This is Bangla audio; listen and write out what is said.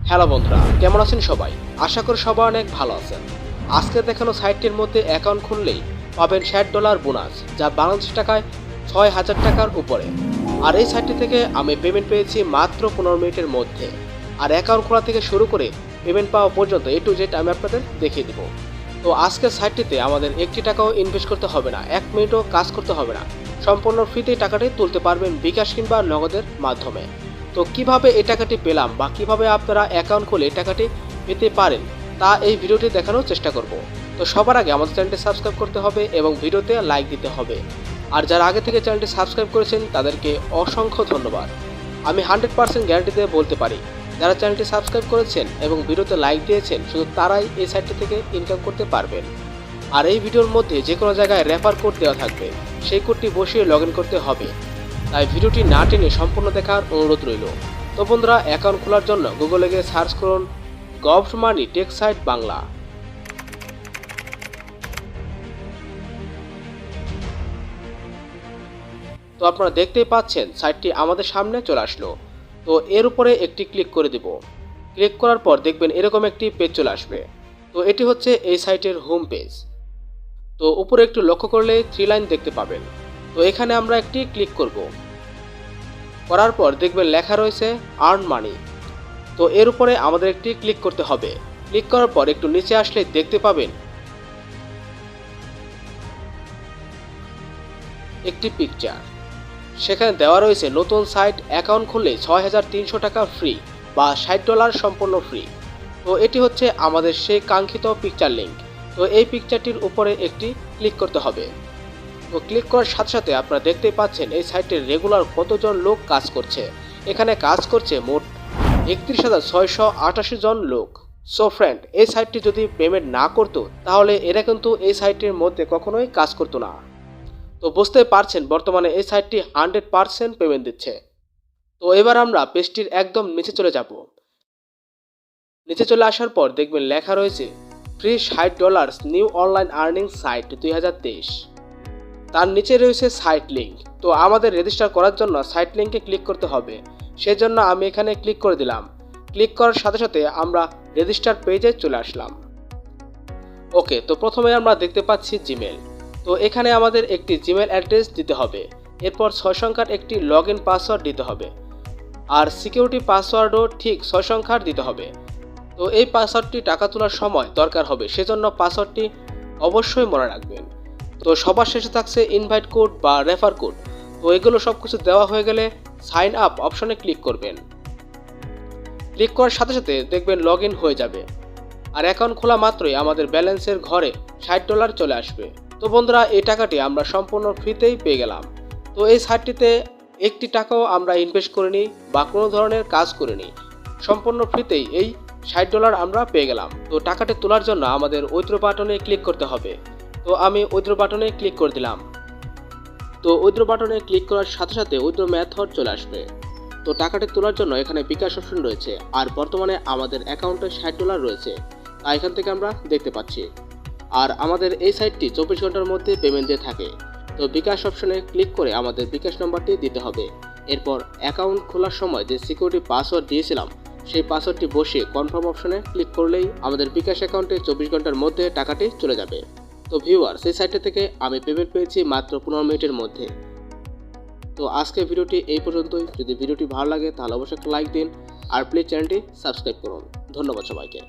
হ্যালো বন্ধুরা, কেমন আছেন সবাই? আশা করি সবাই অনেক ভালো আছেন। আজকে দেখানো সাইটটির মধ্যে অ্যাকাউন্ট খুললেই পাবেন $60 বোনাস, যা বাংলাদেশি টাকায় ৬,০০০ টাকার উপরে। আর এই সাইটটি থেকে আমি পেমেন্ট পেয়েছি মাত্র 15 মিনিটের মধ্যে। আর অ্যাকাউন্ট খোলা থেকে শুরু করে পেমেন্ট পাওয়া পর্যন্ত A to Z আমি আপনাদের দেখিয়ে দেবো। তো আজকের সাইটটিতে আমাদের 1 টাকাও ইনভেস্ট করতে হবে না, 1 মিনিটও কাজ করতে হবে না। সম্পূর্ণ ফ্রিতেই টাকাটি তুলতে পারবেন বিকাশ কিংবা নগদের মাধ্যমে। তো কিভাবে এই টাকাটি পেলাম বা কিভাবে আপনারা অ্যাকাউন্ট খুলে এই টাকাটি পেতে পারেন তা এই ভিডিওটি দেখানোর চেষ্টা করব। তো সবার আগে আমাদের চ্যানেলটি সাবস্ক্রাইব করতে হবে এবং ভিডিওতে লাইক দিতে হবে। আর যারা আগে থেকে চ্যানেলটি সাবস্ক্রাইব করেছেন তাদেরকে অসংখ্য ধন্যবাদ। আমি 100% গ্যারান্টি দিয়ে বলতে পারি, যারা চ্যানেলটি সাবস্ক্রাইব করেছেন এবং ভিডিওতে লাইক দিয়েছেন শুধু তারাই এই সাইটটি থেকে ইনকাম করতে পারবেন। আর এই ভিডিওর মধ্যে যে কোনো জায়গায় রেফার কোড দেওয়া থাকবে, সেই কোডটি বসিয়ে লগ ইন করতে হবে। তাই ভিডিওটি না টেনে সম্পূর্ণ দেখার অনুরোধ রইল। তো বন্ধুরা, অ্যাকাউন্ট খোলার জন্য গুগলে গিয়ে সার্চ করুন গভমানি টেক সাইট বাংলা। তো আপনারা দেখতেই পাচ্ছেন সাইটটি আমাদের সামনে চলে আসলো। তো এর উপরে একটি ক্লিক করে দেব। ক্লিক করার পর দেখবেন এরকম একটি পেজ চলে আসবে। তো এটি হচ্ছে এই সাইটের হোম পেজ। তো উপরে একটু লক্ষ্য করলে 3 লাইন দেখতে পাবেন। তো এখানে আমরা একটি ক্লিক করব। করার পর দেখবেন লেখা রয়েছে আর্ন মানি। তো এর উপরে আমাদের একটি ক্লিক করতে হবে। ক্লিক করার পর একটু নিচে আসলে দেখতে পাবেন একটি পিকচার। সেখানে দেওয়া রয়েছে নতুন সাইট, অ্যাকাউন্ট খুললে ৬,৩০০ টাকা ফ্রি বা $60 সম্পূর্ণ ফ্রি। তো এটি হচ্ছে আমাদের সেই কাঙ্ক্ষিত পিকচার লিঙ্ক। তো এই পিকচারটির উপরে একটি ক্লিক করতে হবে। তো ক্লিক করার সাথে সাথে আপনারা দেখতেই পাচ্ছেন এই সাইটের রেগুলার কতজন লোক কাজ করছে। এখানে কাজ করছে মোট ৩১,৬৮৮ জন লোক। সো ফ্রেন্ড, এই সাইটটি যদি পেমেন্ট না করতো তাহলে এরা কিন্তু এই সাইটের মধ্যে কখনোই কাজ করতো না। তো বুঝতে পারছেন বর্তমানে এই সাইটটি 100% পেমেন্ট দিচ্ছে। তো এবার আমরা পেজটির একদম নিচে চলে যাব। নিচে চলে আসার পর দেখবেন লেখা রয়েছে free $60 new online earning site 2023। তার নিচে রয়েছে সাইট লিঙ্ক। তো আমাদের রেজিস্টার করার জন্য সাইট লিঙ্কে ক্লিক করতে হবে। সেজন্য আমি এখানে ক্লিক করে দিলাম। ক্লিক করার সাথে সাথে আমরা রেজিস্টার পেজে চলে আসলাম। ওকে, তো প্রথমে আমরা দেখতে পাচ্ছি জিমেল। তো এখানে আমাদের একটি জিমেল অ্যাড্রেস দিতে হবে। এরপর 6 সংখ্যার একটি লগ ইন পাসওয়ার্ড দিতে হবে। আর সিকিউরিটি পাসওয়ার্ডও ঠিক 6 সংখ্যার দিতে হবে। তো এই পাসওয়ার্ডটি টাকা তোলার সময় দরকার হবে, সেজন্য পাসওয়ার্ডটি অবশ্যই মনে রাখবেন। তো সবার শেষে থাকছে ইনভাইট কোড বা রেফার কোড। তো এগুলো সব কিছু দেওয়া হয়ে গেলে সাইন আপ অপশনে ক্লিক করবেন। ক্লিক করার সাথে সাথে দেখবেন লগ ইন হয়ে যাবে। আর অ্যাকাউন্ট খোলা মাত্রই আমাদের ব্যালেন্সের ঘরে $60 চলে আসবে। তো বন্ধুরা, এই টাকাটি আমরা সম্পূর্ণ ফ্রিতেই পেয়ে গেলাম। তো এই সাইটটিতে 1 টাকাও আমরা ইনভেস্ট করিনি বা কোনো ধরনের কাজ করিনি। সম্পূর্ণ ফ্রিতেই এই $60 আমরা পেয়ে গেলাম। তো টাকাটি তোলার জন্য আমাদের উইথড্র বাটনে ক্লিক করতে হবে। তো আমি উইথড্র বাটনে ক্লিক করে দিলাম। তো উইথড্র বাটনে ক্লিক করার সাথে সাথে উইথড্র মেথড চলে আসবে। তো টাকাটি তোলার জন্য এখানে বিকাশ অপশন রয়েছে। আর বর্তমানে আমাদের অ্যাকাউন্টে $60 রয়েছে, তা এখান থেকে আমরা দেখতে পাচ্ছি। আর আমাদের এই সাইটটি 24 ঘন্টার মধ্যে পেমেন্ট দিয়ে থাকে। তো বিকাশ অপশনে ক্লিক করে আমাদের বিকাশ নাম্বারটি দিতে হবে। এরপর অ্যাকাউন্ট খোলার সময় যে সিকিউরিটি পাসওয়ার্ড দিয়েছিলাম সেই পাসওয়ার্ডটি বসিয়ে কনফার্ম অপশনে ক্লিক করলেই আমাদের বিকাশ অ্যাকাউন্টে 24 ঘন্টার মধ্যে টাকাটি চলে যাবে। তো ভিউয়ার, সেই সাইটটি থেকে আমি পেমেন্ট পেয়েছি মাত্র 15 মিনিটের মধ্যে। তো আজকের ভিডিওটি এই পর্যন্তই। যদি ভিডিওটি ভালো লাগে তাহলে অবশ্যই একটা লাইক দিন আর প্লিজ চ্যানেলটি সাবস্ক্রাইব করুন। ধন্যবাদ সবাইকে।